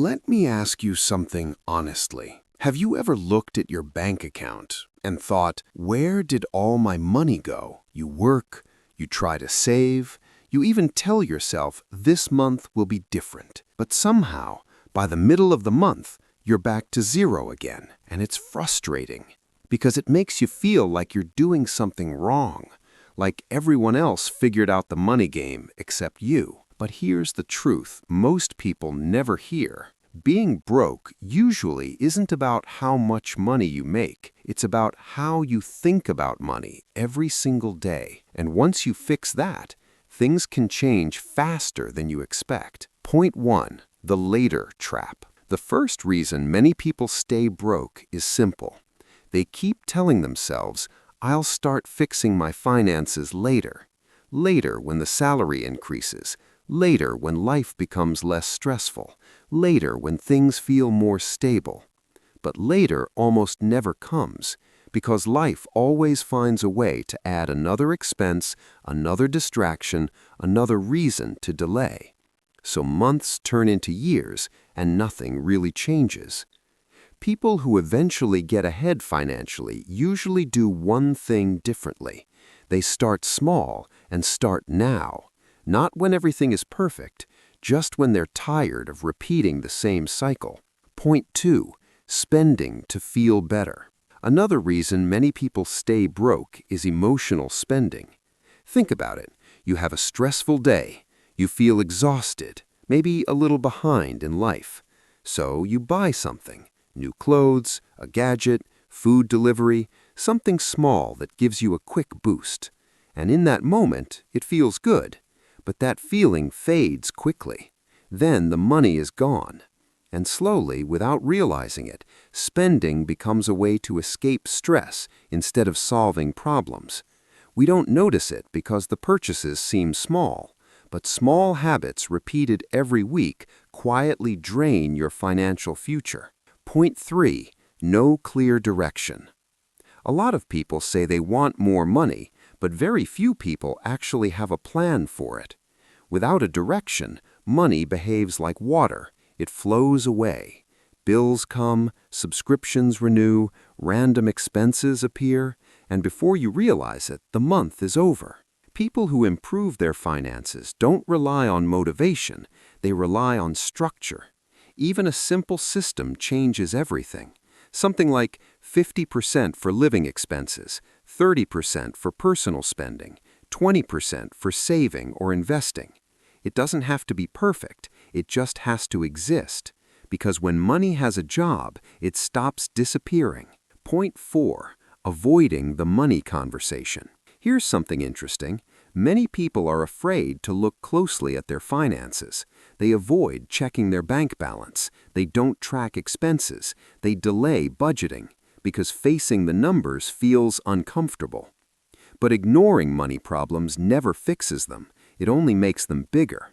Let me ask you something honestly. Have you ever looked at your bank account and thought, where did all my money go? You work, you try to save, you even tell yourself this month will be different. But somehow, by the middle of the month, you're back to zero again. And it's frustrating because it makes you feel like you're doing something wrong, like everyone else figured out the money game except you. But here's the truth most people never hear. Being broke usually isn't about how much money you make. It's about how you think about money every single day. And once you fix that, things can change faster than you expect. Point 1. The later trap. The first reason many people stay broke is simple. They keep telling themselves, I'll start fixing my finances later. Later when the salary increases. Later when life becomes less stressful. Later when things feel more stable. But later almost never comes, because life always finds a way to add another expense, another distraction, another reason to delay. So months turn into years and nothing really changes. People who eventually get ahead financially usually do one thing differently. They start small and start now. Not when everything is perfect, just when they're tired of repeating the same cycle. Point 2. Spending to feel better. Another reason many people stay broke is emotional spending. Think about it. You have a stressful day. You feel exhausted, maybe a little behind in life. So you buy something. New clothes, a gadget, food delivery, something small that gives you a quick boost. And in that moment, it feels good. But that feeling fades quickly. Then the money is gone. And slowly, without realizing it, spending becomes a way to escape stress instead of solving problems. We don't notice it because the purchases seem small, but small habits repeated every week quietly drain your financial future. Point 3. No clear direction. A lot of people say they want more money, but very few people actually have a plan for it. Without a direction, money behaves like water. It flows away. Bills come, subscriptions renew, random expenses appear, and before you realize it, the month is over. People who improve their finances don't rely on motivation, they rely on structure. Even a simple system changes everything. Something like 50% for living expenses, 30% for personal spending, 20% for saving or investing. It doesn't have to be perfect, it just has to exist. Because when money has a job, it stops disappearing. Point 4. Avoiding the money conversation. Here's something interesting. Many people are afraid to look closely at their finances. They avoid checking their bank balance. They don't track expenses. They delay budgeting because facing the numbers feels uncomfortable. But ignoring money problems never fixes them. It only makes them bigger.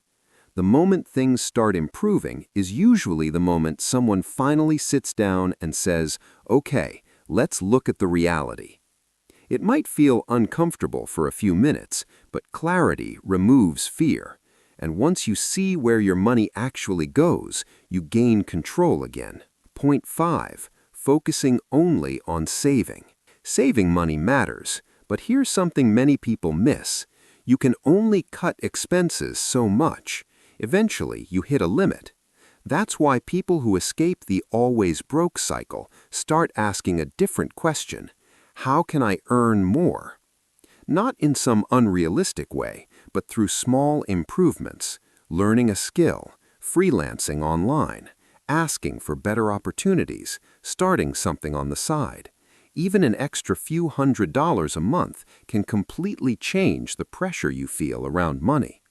The moment things start improving is usually the moment someone finally sits down and says, okay, let's look at the reality. It might feel uncomfortable for a few minutes, but clarity removes fear. And once you see where your money actually goes, you gain control again. Point 5. Focusing only on saving. Saving money matters, but here's something many people miss. You can only cut expenses so much. Eventually, you hit a limit. That's why people who escape the always broke cycle start asking a different question. How can I earn more? Not in some unrealistic way, but through small improvements, learning a skill, freelancing online, asking for better opportunities, starting something on the side. Even an extra few $100s a month can completely change the pressure you feel around money.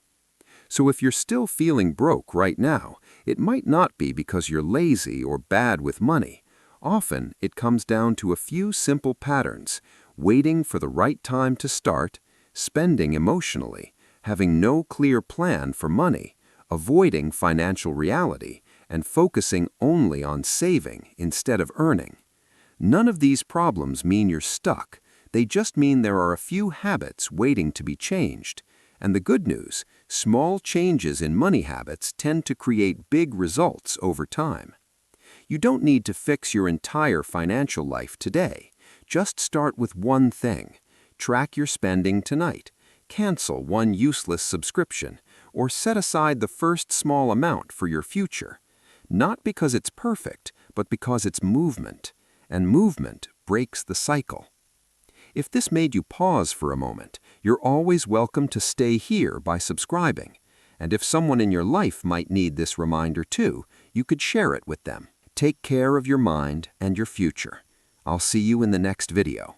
So if you're still feeling broke right now, it might not be because you're lazy or bad with money. Often, it comes down to a few simple patterns: waiting for the right time to start, spending emotionally, having no clear plan for money, avoiding financial reality, and focusing only on saving instead of earning. None of these problems mean you're stuck. They just mean there are a few habits waiting to be changed. And the good news, Small changes in money habits tend to create big results over time. You don't need to fix your entire financial life today. Just start with one thing. Track your spending tonight. Cancel one useless subscription, or set aside the first small amount for your future. Not because it's perfect, but because it's movement, and movement breaks the cycle. If this made you pause for a moment, you're always welcome to stay here by subscribing. And if someone in your life might need this reminder too, you could share it with them. Take care of your mind and your future. I'll see you in the next video.